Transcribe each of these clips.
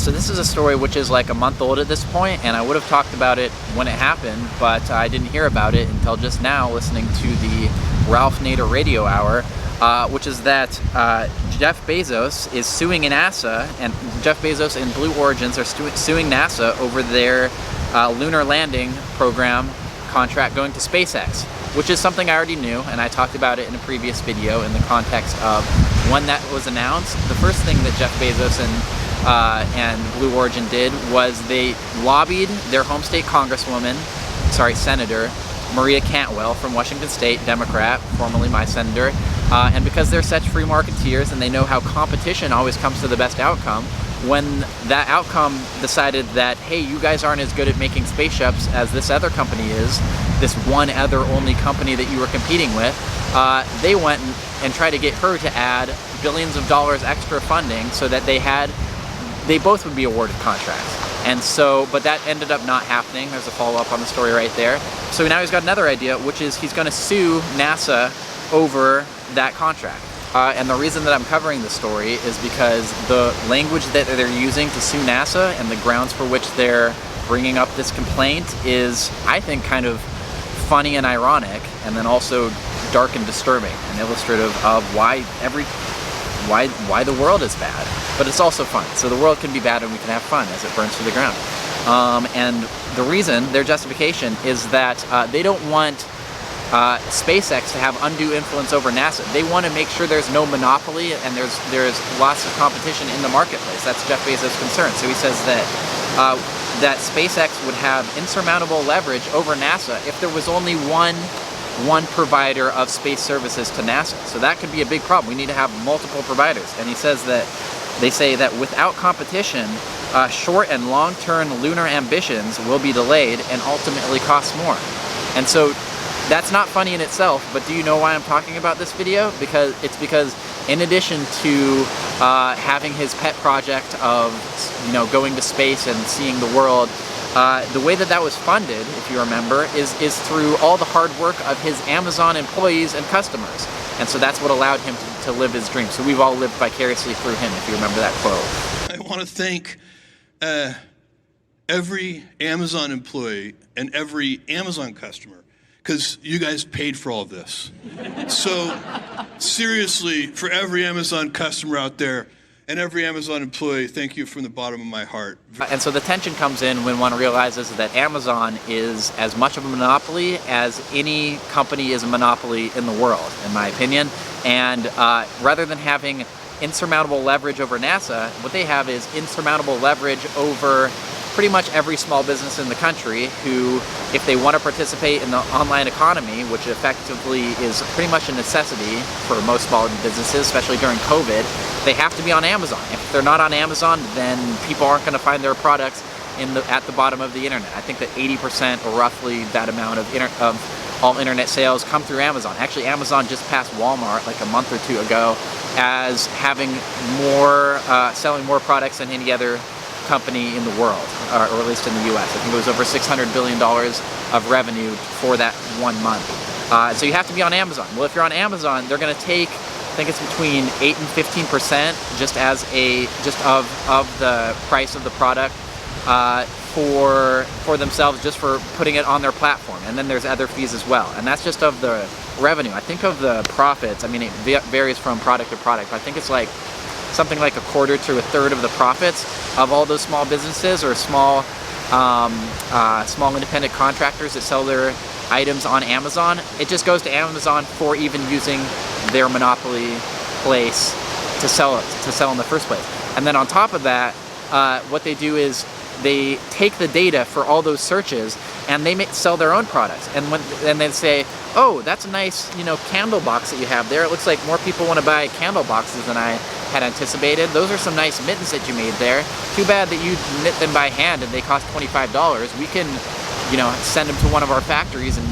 So this is a story which is like a month old at this point, and I would have talked about it when it happened, but I didn't hear about it until just now listening to the Ralph Nader Radio Hour, which is that Jeff Bezos is suing NASA, and Jeff Bezos and Blue Origins are suing NASA over their lunar landing program contract going to SpaceX, which is something I already knew, and I talked about it in a previous video in the context of when that was announced. The first thing that Jeff Bezos and Blue Origin did was they lobbied their home state Senator Maria Cantwell from Washington State, Democrat, formerly my senator, and because they're such free marketeers and they know how competition always comes to the best outcome, when that outcome decided that, hey, you guys aren't as good at making spaceships as this other company is, this one other only company that you were competing with, they went and tried to get her to add billions of dollars extra funding so that they both would be awarded contracts. And so, but that ended up not happening. There's a follow-up on the story right there. So now he's got another idea, which is he's going to sue NASA over that contract. And the reason that I'm covering this story is because the language that they're using to sue NASA and the grounds for which they're bringing up this complaint is, I think, kind of funny and ironic, and then also dark and disturbing, and illustrative of why the world is bad. But it's also fun. So the world can be bad and we can have fun as it burns to the ground. And the reason, their justification, is that they don't want SpaceX to have undue influence over NASA. They want to make sure there's no monopoly and there's lots of competition in the marketplace. That's Jeff Bezos' concern. So he says that SpaceX would have insurmountable leverage over NASA if there was only one provider of space services to NASA. So that could be a big problem. We need to have multiple providers. And he says that they say that without competition, short and long-term lunar ambitions will be delayed and ultimately cost more. And so that's not funny in itself, but do you know why I'm talking about this video? Because in addition to having his pet project of, going to space and seeing the world, the way that was funded, if you remember, is through all the hard work of his Amazon employees and customers. And so that's what allowed him to live his dream. So we've all lived vicariously through him, if you remember that quote. I want to thank every Amazon employee and every Amazon customer, because you guys paid for all of this. So seriously, for every Amazon customer out there and every Amazon employee, thank you from the bottom of my heart. And so the tension comes in when one realizes that Amazon is as much of a monopoly as any company is a monopoly in the world, in my opinion. And rather than having insurmountable leverage over NASA, what they have is insurmountable leverage over pretty much every small business in the country who, if they want to participate in the online economy, which effectively is pretty much a necessity for most small businesses, especially during COVID, they have to be on Amazon. If they're not on Amazon, then people aren't going to find their products at the bottom of the internet. I think that 80% or roughly that amount of all internet sales come through Amazon. Actually, Amazon just passed Walmart like a month or two ago as having selling more products than any other company in the world, or at least in the US. I think it was over $600 billion of revenue for that 1 month. So you have to be on Amazon. Well, if you're on Amazon, they're going to take, I think it's between 8 and 15% just of the price of the product for themselves, just for putting it on their platform. And then there's other fees as well. And that's just of the revenue. I think of the profits, I mean, it varies from product to product, but I think it's like something like a quarter to a third of the profits of all those small businesses or small independent contractors that sell their items on Amazon. It just goes to Amazon for even using their monopoly place to sell in the first place. And then on top of that, what they do is they take the data for all those searches and they sell their own products. And they say, oh, that's a nice, candle box that you have there. It looks like more people want to buy candle boxes than I had anticipated. Those are some nice mittens that you made there. Too bad that you knit them by hand and they cost $25. We can, send them to one of our factories and,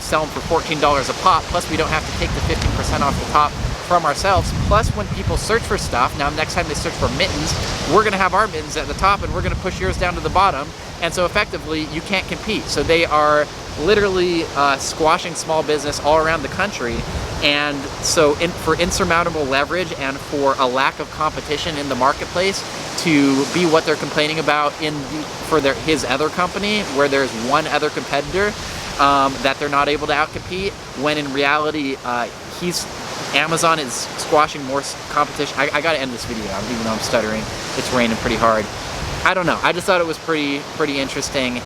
sell them for $14 a pop. Plus, we don't have to take the 15% off the top from ourselves. Plus, when people search for stuff, now next time they search for mittens, we're going to have our mittens at the top and we're going to push yours down to the bottom. And so effectively, you can't compete. So they are literally squashing small business all around the country. And so for insurmountable leverage and for a lack of competition in the marketplace to be what they're complaining about for his other company, where there's one other competitor that they're not able to outcompete, when in reality Amazon is squashing more competition. I gotta end this video even though I'm stuttering. It's raining pretty hard. I don't know. I just thought it was pretty interesting.